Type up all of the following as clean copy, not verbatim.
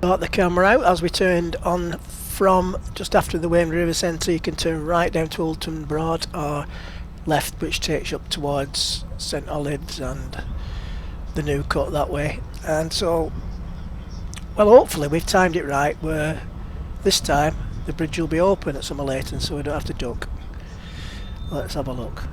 Got the camera out as we turned on from just after the Waveney River Centre. You can turn right down to Oulton Broad, or left, which takes you up towards St Olives and the New Cut that way. And so, well, hopefully we've timed it right, where this time the bridge will be open at Somerleyton, so we don't have to duck. Let's have a look.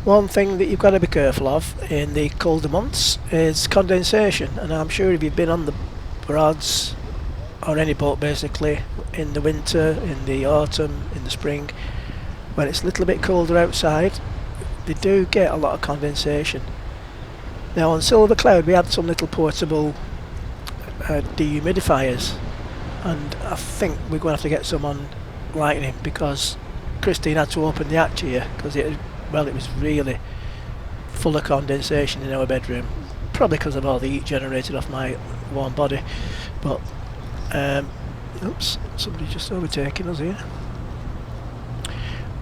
One thing that you've got to be careful of in the colder months is condensation, and I'm sure if you've been on the Broads or any boat basically in the winter, in the autumn, in the spring, when it's a little bit colder outside, they do get a lot of condensation. Now on Silver Cloud we had some little portable dehumidifiers, and I think we're going to have to get some on Lightning, because Christine had to open the hatch here because it was really full of condensation in our bedroom, probably because of all the heat generated off my warm body. But oops, somebody's just overtaking us here.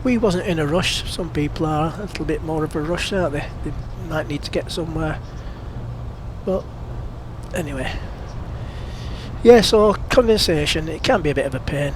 We wasn't in a rush. Some people are a little bit more of a rush, aren't they? They might need to get somewhere. But anyway, yeah, so condensation, it can be a bit of a pain.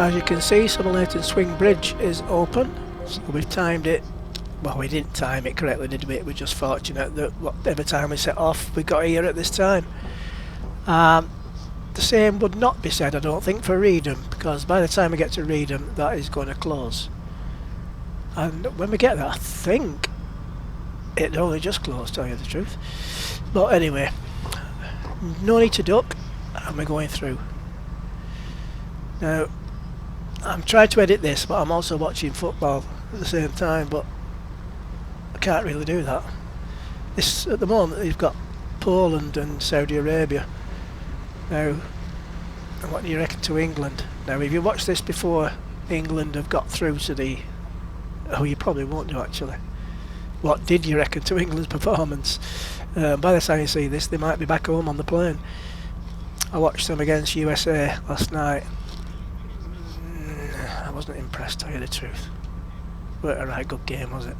As you can see, Somerleyton Swing Bridge is open, so we've timed it. Well, we didn't time it correctly, did we? We're just fortunate that whatever time we set off, we got here at this time. The same would not be said, I don't think, for Reedham, because by the time we get to Reedham, that is going to close. And when we get there, I think it only just closed, to tell you the truth. But anyway, no need to duck, and we're going through. Now, I'm trying to edit this, but I'm also watching football at the same time, but I can't really do that. This, at the moment, you've got Poland and Saudi Arabia. Now, what do you reckon to England? Now, if you watched this before England have got through to the... Oh, you probably won't do, actually. What did you reckon to England's performance? By the time you see this, they might be back home on the plane. I watched them against USA last night. I wasn't impressed, to tell you the truth. But a right good game, was it?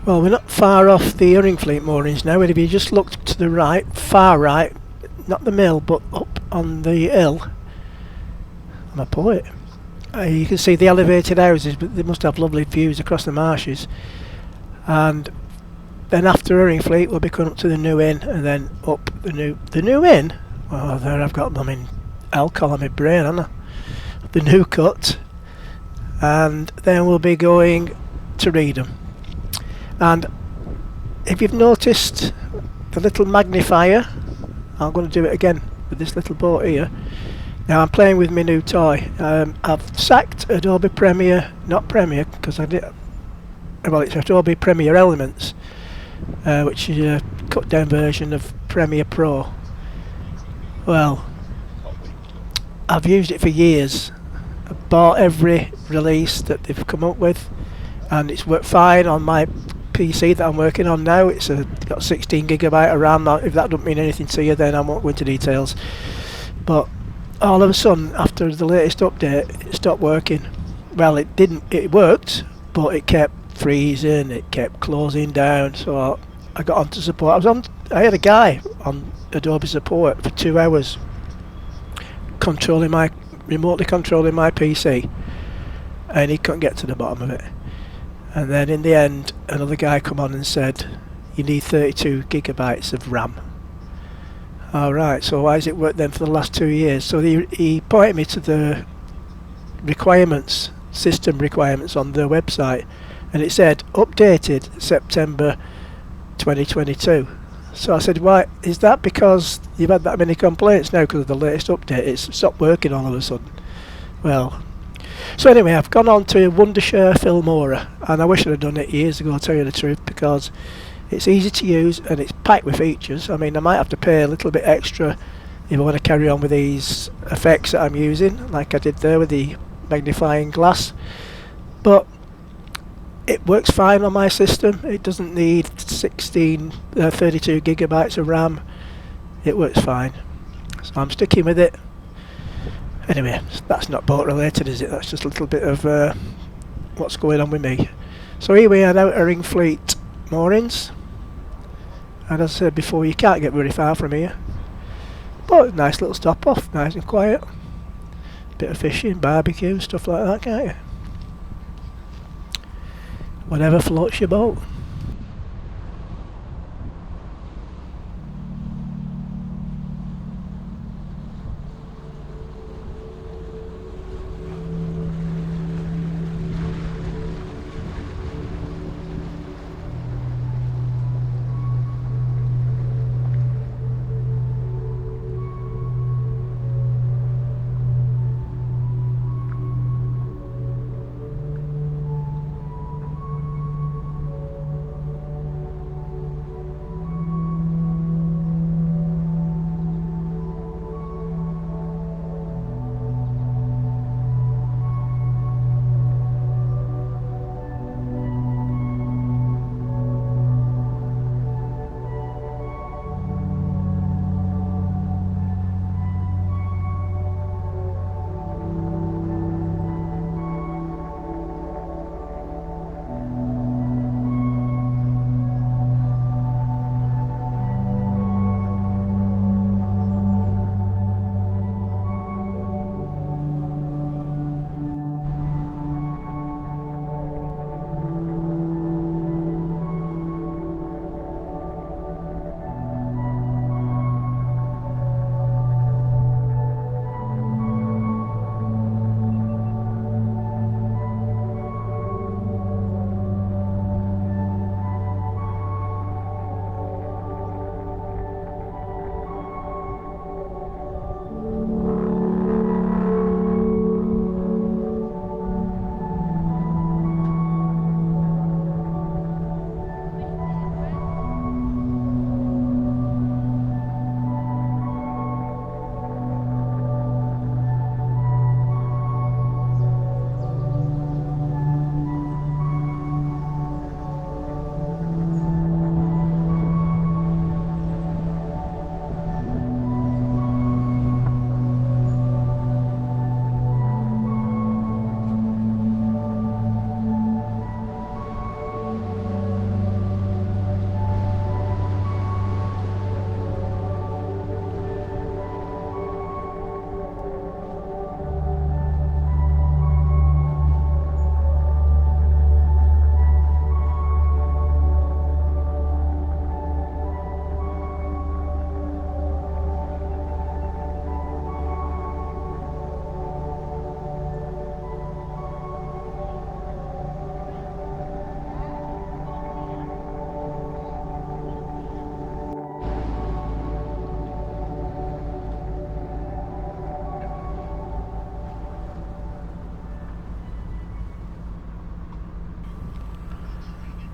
Well, we're not far off the Urringfleet moorings now, and if you just look to the right, far right, not the mill, but up on the hill, I'm a poet, you can see the elevated houses, but they must have lovely views across the marshes. And then after Urringfleet we'll be coming up to the new inn, and then up the new inn. Well, there I've got them in alcohol on my brain, haven't I? The new cut, and then we'll be going to Reedham. And if you've noticed the little magnifier, I'm going to do it again with this little boat here. Now I'm playing with my new toy. I've sacked Adobe Premiere, not Premiere, because I did. Well, it's Adobe Premiere Elements, which is a cut down version of Premiere Pro. Well, I've used it for years. I've bought every release that they've come up with, and it's worked fine on my PC that I'm working on now. It's got 16GB of RAM. Now, if that doesn't mean anything to you, then I won't go into details. But all of a sudden, after the latest update, it stopped working. Well, it didn't. It worked, but it kept freezing. It kept closing down. So I got onto support. I had a guy on Adobe Support for 2 hours, remotely controlling my PC, and he couldn't get to the bottom of it. And then in the end, another guy come on and said, you need 32GB of RAM. Alright, so why has it worked then for the last 2 years? So he pointed me to the requirements, system requirements on the website, and it said updated September 2022. So I said, why is that? Because you've had that many complaints now because of the latest update? It's stopped working all of a sudden. Well, so anyway, I've gone on to Wondershare Filmora, and I wish I'd have done it years ago, to tell you the truth, because it's easy to use and it's packed with features. I mean, I might have to pay a little bit extra if I want to carry on with these effects that I'm using, like I did there with the magnifying glass, but it works fine on my system. It doesn't need 32GB of RAM. It works fine, so I'm sticking with it. Anyway, that's not boat related, is it? That's just a little bit of what's going on with me. So here we are now at Urringfleet moorings, and as I said before, you can't get very far from here, but nice little stop off, nice and quiet, bit of fishing, barbecue, stuff like that, can't you? Whatever floats your boat.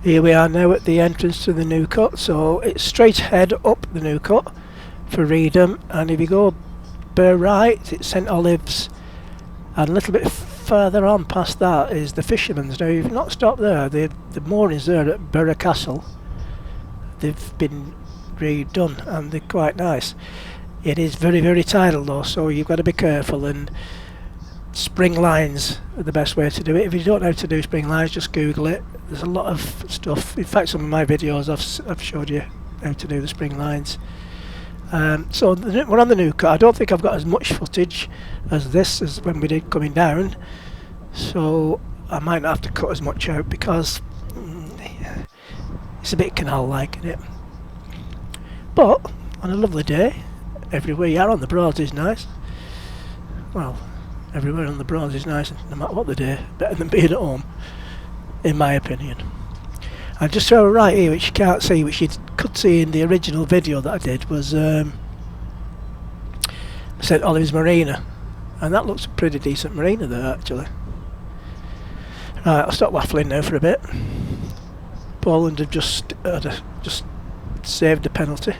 Here we are now at the entrance to the new cut, so it's straight ahead up the new cut for Reedham, and if you go bear right it's St Olives, and a little bit further on past that is the Fisherman's. Now you've not stopped there, the moorings there at Borough Castle, they've been redone and they're quite nice. It is very, very tidal though, so you've got to be careful, and spring lines are the best way to do it. If you don't know how to do spring lines, just Google it. There's a lot of stuff. In fact, some of my videos I've showed you how to do the spring lines. So we're on the new cut. I don't think I've got as much footage as this as when we did coming down, so I might not have to cut as much out because it's a bit canal-like, isn't it? But on a lovely day, everywhere you are on the Broads is nice. Well, everywhere on the Broads is nice, no matter what the day. Better than being at home, in my opinion. And just to our right here, which you can't see, which you could see in the original video that I did, was St Olives Marina, and that looks a pretty decent marina there actually. Right, I'll stop waffling now for a bit. Poland have just saved a penalty.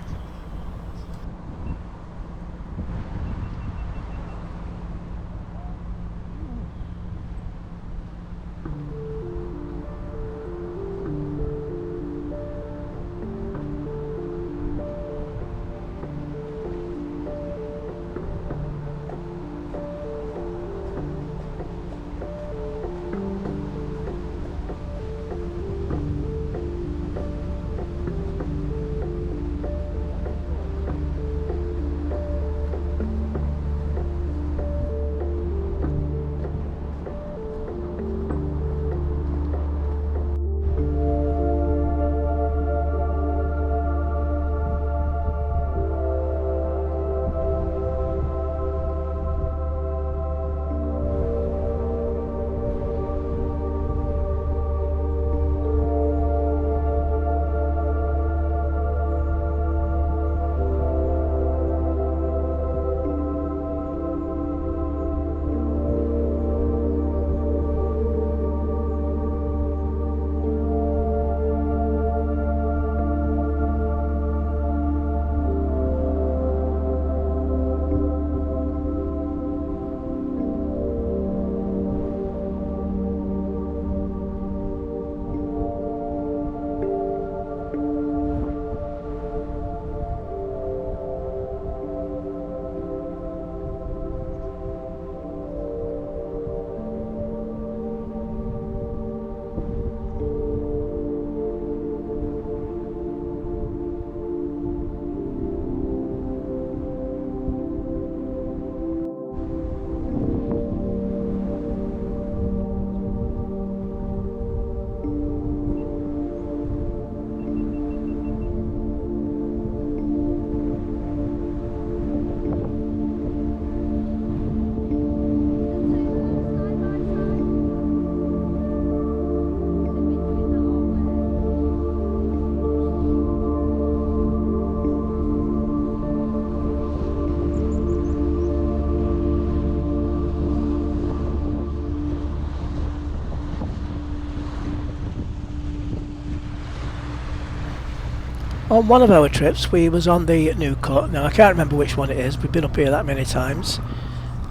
On one of our trips we was on the new cut. Now I can't remember which one it is, we've been up here that many times,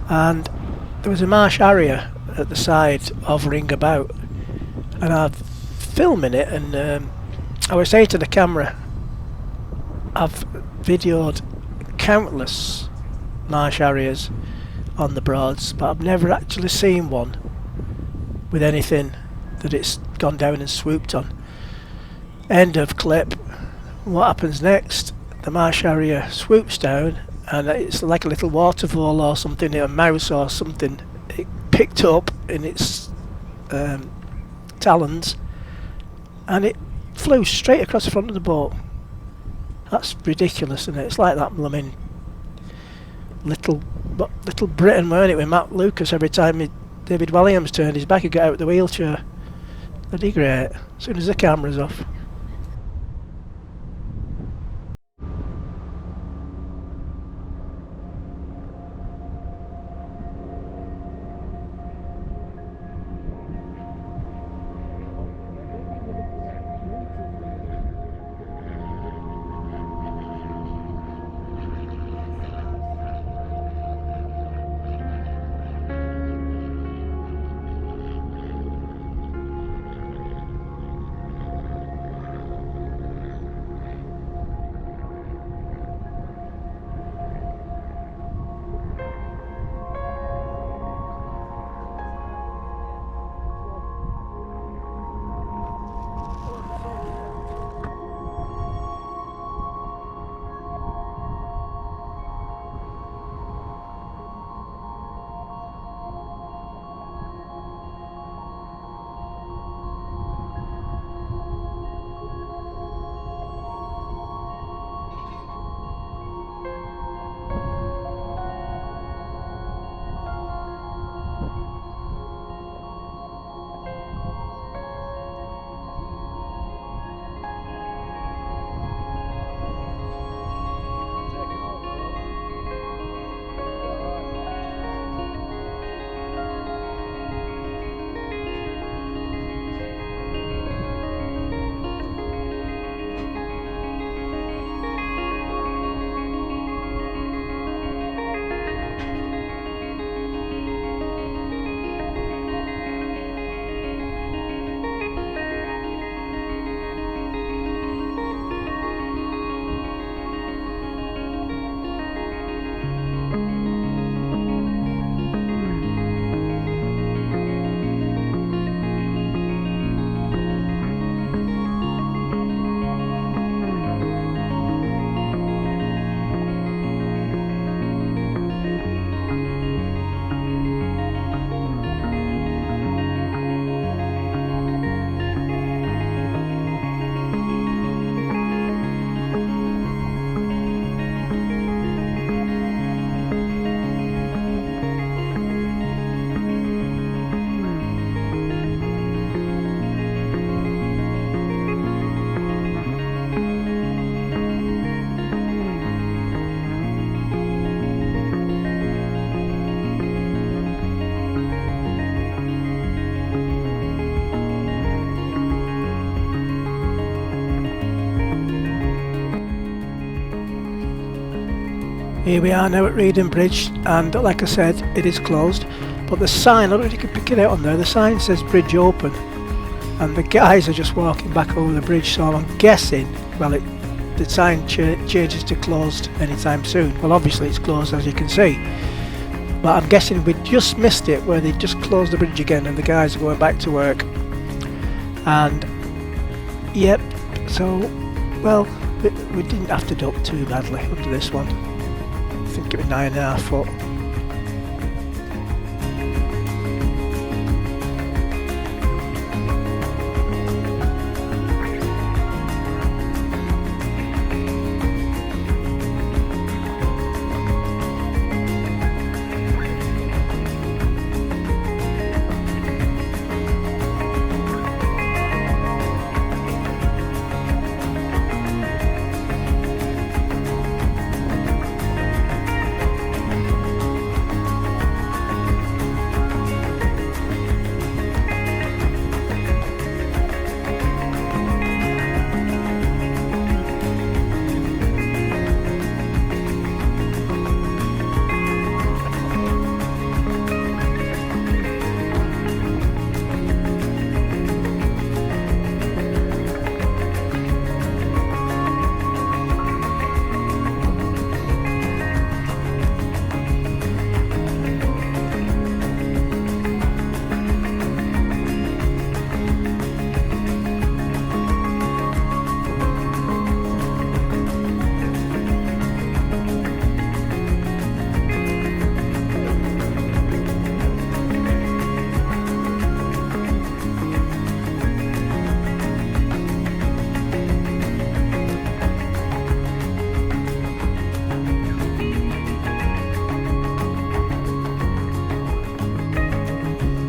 and there was a marsh area at the side hovering about, and I was filming it, and I was saying to the camera, I've videoed countless marsh areas on the Broads, but I've never actually seen one with anything that it's gone down and swooped on. End of clip. What happens next? The marsh area swoops down, and it's like a little waterfall or something, a mouse or something. It picked up in its talons, and it flew straight across the front of the boat. That's ridiculous, isn't it? It's like that blooming Little Britain, weren't it, with Matt Lucas? Every time David Williams turned his back, he'd get out of the wheelchair. Bloody great. As soon as the camera's off. Here we are now at Reedham Bridge, and like I said, it is closed, but the sign, I don't know if you can pick it out on there, the sign says bridge open, and the guys are just walking back over the bridge, so I'm guessing, well, the sign changes to closed anytime soon. Well, obviously it's closed, as you can see, but I'm guessing we just missed it where they just closed the bridge again and the guys are going back to work. And yep, so well, we didn't have to duck too badly under this one. I think it was 9.5 foot.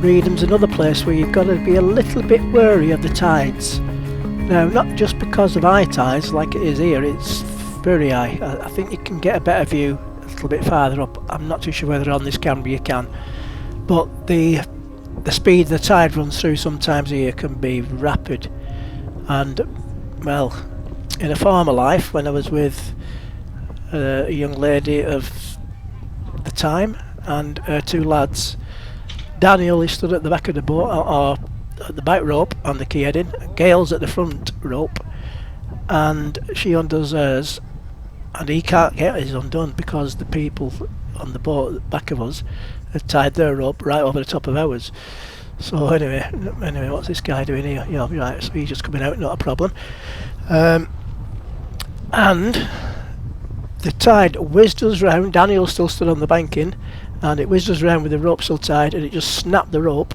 Reedham's another place where you've got to be a little bit wary of the tides. Now, not just because of high tides like it is here, it's very high. I think you can get a better view a little bit farther up. I'm not too sure whether on this camera you can, but the speed the tide runs through sometimes here can be rapid. And well, in a former life when I was with a young lady of the time and her two lads, Daniel is stood at the back of the boat, or at the back rope on the quay heading. Gail's at the front rope, and she undoes hers, and he can't get his undone because the people on the boat at the back of us have tied their rope right over the top of ours. So anyway, what's this guy doing here? You know, right, so he's just coming out, not a problem. And the tide whizzed us round. Daniel still stood on the banking, and it whizzed us round with the rope still tied, and it just snapped the rope,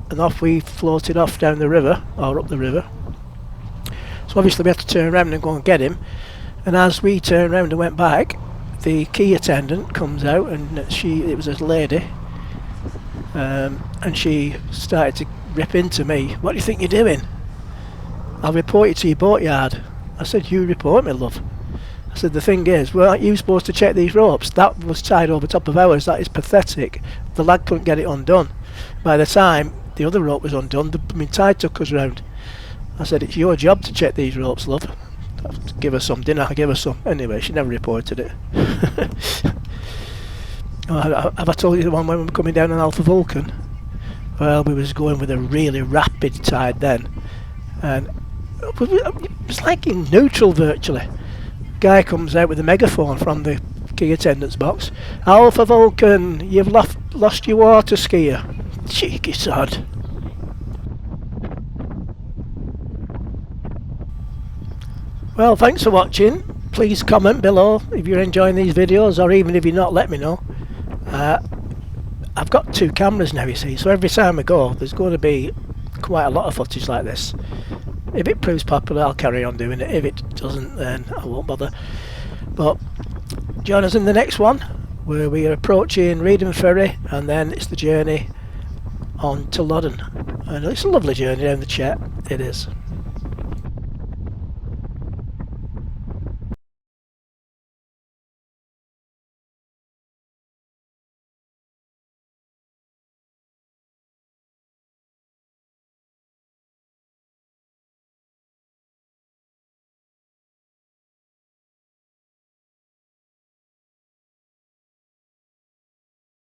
and off we floated off down the river, or up the river. So obviously we had to turn around and go and get him, and as we turned around and went back, the quay attendant comes out, and it was a lady, and she started to rip into me. "What do you think you're doing?" "I'll report you to your boatyard." I said, "You report me, love?" I said, "The thing is, well, aren't you supposed to check these ropes? That was tied over top of ours. That is pathetic. The lad couldn't get it undone. By the time the other rope was undone, the tide took us round." I said, "It's your job to check these ropes, love." Give her some, didn't I? Give her some. Anyway, she never reported it. Have I told you the one when we were coming down on Alpha Vulcan? Well, we was going with a really rapid tide then, and it was like in neutral virtually. Guy comes out with a megaphone from the quay attendant's box. "Alpha Vulcan, you've lost your water skier." Cheeky sod. Well, thanks for watching. Please comment below if you're enjoying these videos, or even if you're not, let me know. I've got 2 cameras now, you see, so every time I go there's going to be quite a lot of footage like this. If it proves popular, I'll carry on doing it. If it doesn't, then I won't bother. But join us in the next one, where we are approaching Reedham Ferry, and then it's the journey on to Loddon. And it's a lovely journey down the Chet, it is.